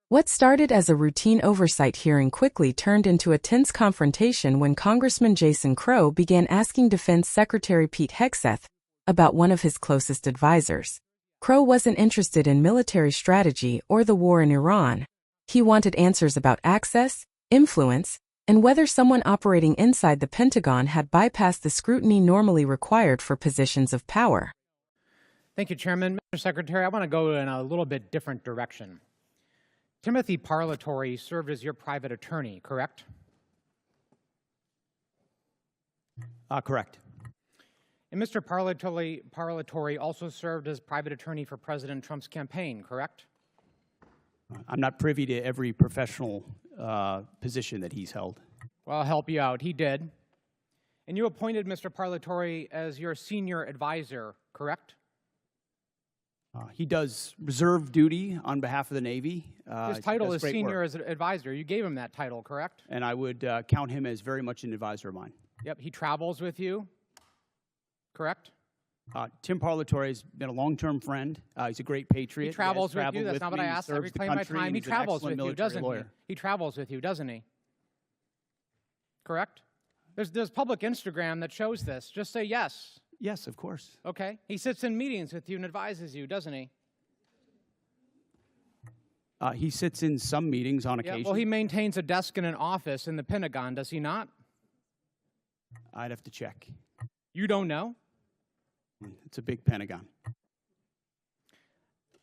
What started as a routine oversight hearing quickly turned into a tense confrontation when Congressman Jason Crow began asking Defense Secretary Pete Hegseth about one of his closest advisors. Crow wasn't interested in military strategy or the war in Iran. He wanted answers about access, influence, and whether someone operating inside the Pentagon had bypassed the scrutiny normally required for positions of power. Thank you, Chairman. Mr. Secretary, I want to go in a little bit different direction. Timothy Parlatore served as your private attorney, correct? Correct. And Mr. Parlatore also served as private attorney for President Trump's campaign, correct? I'm not privy to every professional position that he's held. Well, I'll help you out. He did. And you appointed Mr. Parlatore as your senior advisor, correct? He does reserve duty on behalf of the Navy. His title is senior advisor. You gave him that title, correct? And I would count him as very much an advisor of mine. Yep. He travels with you, correct? Tim Parlatore has been a long-term friend. He's a great patriot. He travels with you. That's not what I asked. I reclaim my time. He travels with you, doesn't he? He travels with you, doesn't he? Correct? There's public Instagram that shows this. Just say yes. Yes, of course. Okay. He sits in meetings with you and advises you, doesn't he? He sits in some meetings on occasion. Well, he maintains a desk in an office in the Pentagon, does he not? I'd have to check. You don't know? It's a big Pentagon.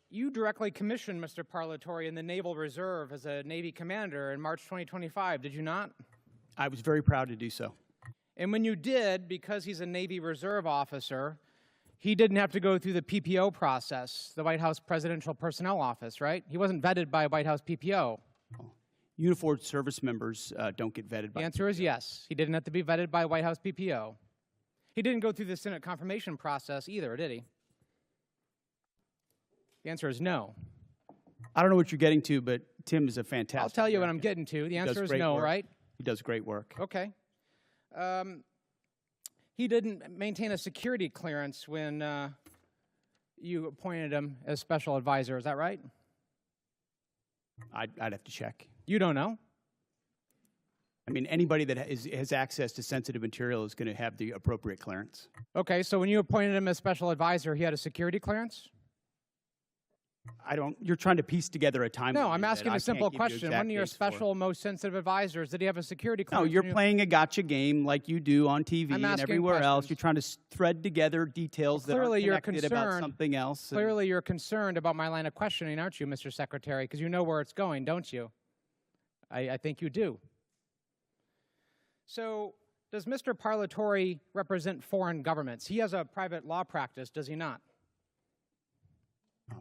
You directly commissioned Mr. Parlatore in the Naval Reserve as a Navy commander in March 2025, did you not? I was very proud to do so. And when you did, because he's a Navy Reserve officer, he didn't have to go through the PPO process, the White House Presidential Personnel Office, right? He wasn't vetted by a White House PPO. Uniformed service members don't get vetted by The answer is yes. He didn't have to be vetted by a White House PPO. He didn't go through the Senate confirmation process either, did he? The answer is no. I don't know what you're getting to, but Tim is a fantastic I'll tell you what I'm getting to. The answer is no, right? He does great work. Okay. He didn't maintain a security clearance when you appointed him as special advisor. Is that right? I'd have to check. You don't know? I mean, anybody that has access to sensitive material is going to have the appropriate clearance. Okay, so when you appointed him as special advisor, he had a security clearance? You're trying to piece together a timeline. No, I'm asking a simple question. One of your special, most sensitive advisors, did he have a security clearance? No, you're playing a gotcha game like you do on TV and everywhere else. You're trying to thread together details that are connected about something else. Clearly you're concerned about my line of questioning, aren't you, Mr. Secretary? Because you know where it's going, don't you? I think you do. So does Mr. Parlatore represent foreign governments? He has a private law practice, does he not?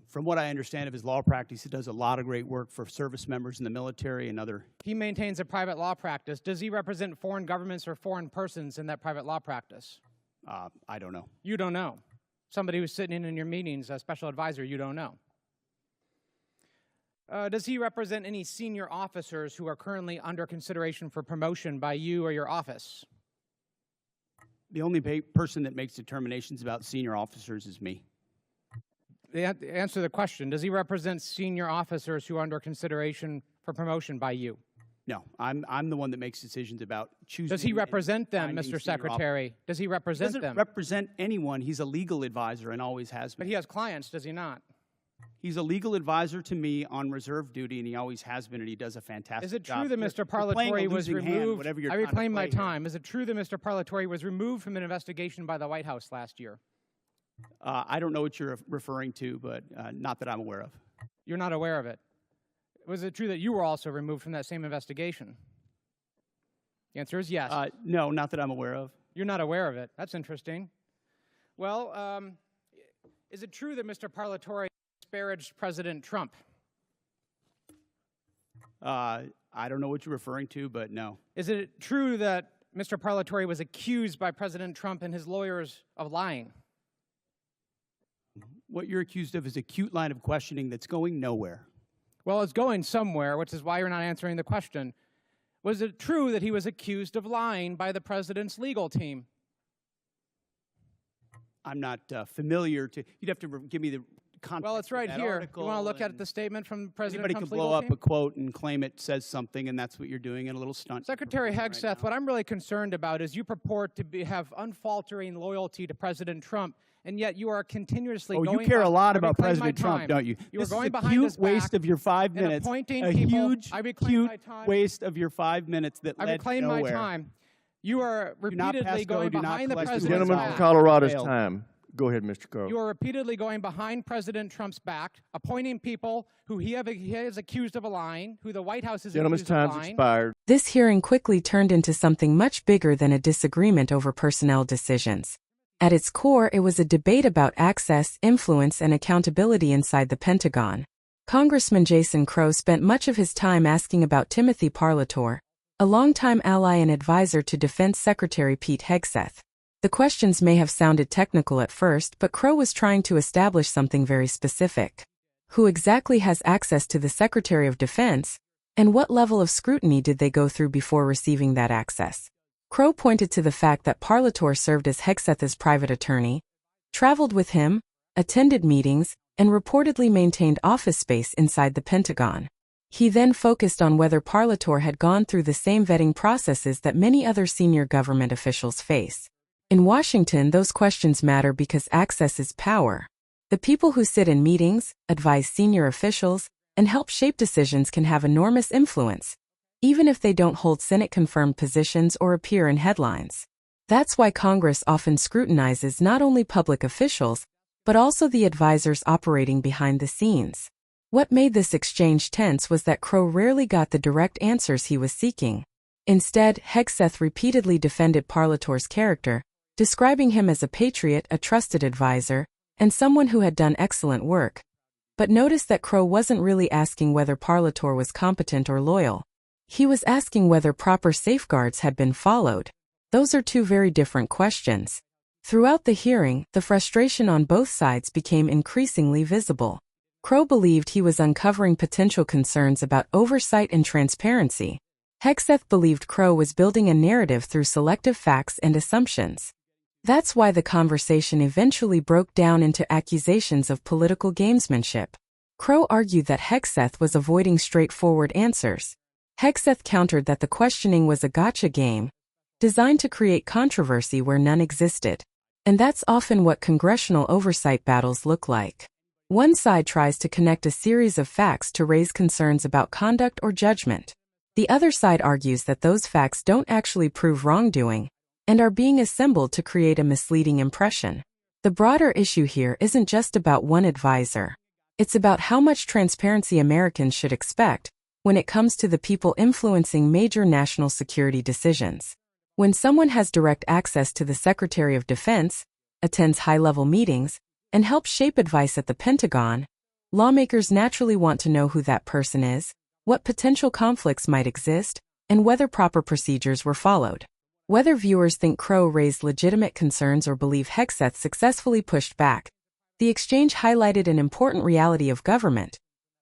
From what I understand of his law practice, he does a lot of great work for service members in the military and other... He maintains a private law practice. Does he represent foreign governments or foreign persons in that private law practice? I don't know. You don't know. Somebody who's sitting in your meetings, a special advisor, you don't know. Does he represent any senior officers who are currently under consideration for promotion by you or your office? The only person that makes determinations about senior officers is me. Answer the question. Does he represent senior officers who are under consideration for promotion by you? No, I'm the one that makes decisions about choosing. Does he represent them, Mr. Secretary? Does he represent them? He doesn't represent anyone. He's a legal advisor and always has been. But he has clients, does he not? He's a legal advisor to me on reserve duty, and he always has been, and he does a fantastic job. Is it true that Mr. Parlatore was removed? I reclaim my time. Is it true that Mr. Parlatore was removed from an investigation by the White House last year? I don't know what you're referring to, but not that I'm aware of. You're not aware of it? Was it true that you were also removed from that same investigation? The answer is yes. No, not that I'm aware of. You're not aware of it. That's interesting. Well, is it true that Mr. Parlatore disparaged President Trump? I don't know what you're referring to, but no. Is it true that Mr. Parlatore was accused by President Trump and his lawyers of lying? What you're accused of is a cute line of questioning that's going nowhere. Well, it's going somewhere, which is why you're not answering the question. Was it true that he was accused of lying by the president's legal team? I'm not familiar to, you'd have to give me the context. Well, it's right of that here. article. You want to look at the statement from President Anybody Trump's could blow legal up team? a quote and claim it says something, and that's what you're doing in a little stunt. Secretary Hegseth, what I'm really concerned about is you purport to have unfaltering loyalty to President Trump, and yet you are continuously going. Oh, you care a lot about reclaim President Trump, don't you? You This are going is a behind his cute waste back of your 5 and minutes. appointing A people. huge, I reclaim cute my time. waste of your 5 minutes that I led reclaim nowhere. my time. You are Do not repeatedly pass go, going do not behind the collect president's Gentlemen back. from Colorado's Failed. time. Go ahead, Mr. Crow. You are repeatedly going behind President Trump's back, appointing people who he is accused of lying, who the White House is Gentlemen's accused of time's lying. expired. This hearing quickly turned into something much bigger than a disagreement over personnel decisions. At its core, it was a debate about access, influence, and accountability inside the Pentagon. Congressman Jason Crow spent much of his time asking about Timothy Parlatore, a longtime ally and advisor to Defense Secretary Pete Hegseth. The questions may have sounded technical at first, but Crow was trying to establish something very specific. Who exactly has access to the Secretary of Defense, and what level of scrutiny did they go through before receiving that access? Crow pointed to the fact that Parlatore served as Hegseth's private attorney, traveled with him, attended meetings, and reportedly maintained office space inside the Pentagon. He then focused on whether Parlatore had gone through the same vetting processes that many other senior government officials face. In Washington, those questions matter because access is power. The people who sit in meetings, advise senior officials, and help shape decisions can have enormous influence, even if they don't hold Senate-confirmed positions or appear in headlines. That's why Congress often scrutinizes not only public officials, but also the advisors operating behind the scenes. What made this exchange tense was that Crow rarely got the direct answers he was seeking. Instead, Hegseth repeatedly defended Parlatore's character, describing him as a patriot, a trusted advisor, and someone who had done excellent work. But notice that Crow wasn't really asking whether Parlatore was competent or loyal. He was asking whether proper safeguards had been followed. Those are two very different questions. Throughout the hearing, the frustration on both sides became increasingly visible. Crow believed he was uncovering potential concerns about oversight and transparency. Hegseth believed Crow was building a narrative through selective facts and assumptions. That's why the conversation eventually broke down into accusations of political gamesmanship. Crow argued that Hegseth was avoiding straightforward answers. Hegseth countered that the questioning was a gotcha game, designed to create controversy where none existed. And that's often what congressional oversight battles look like. One side tries to connect a series of facts to raise concerns about conduct or judgment. The other side argues that those facts don't actually prove wrongdoing, and are being assembled to create a misleading impression. The broader issue here isn't just about one advisor. It's about how much transparency Americans should expect when it comes to the people influencing major national security decisions. When someone has direct access to the Secretary of Defense, attends high-level meetings, and helps shape advice at the Pentagon, lawmakers naturally want to know who that person is, what potential conflicts might exist, and whether proper procedures were followed. Whether viewers think Crow raised legitimate concerns or believe Hegseth successfully pushed back, the exchange highlighted an important reality of government.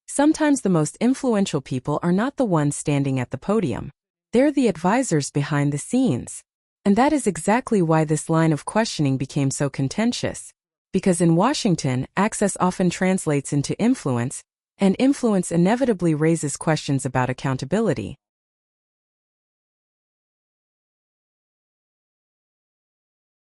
Sometimes the most influential people are not the ones standing at the podium. They're the advisors behind the scenes. And that is exactly why this line of questioning became so contentious. Because in Washington, access often translates into influence, and influence inevitably raises questions about accountability.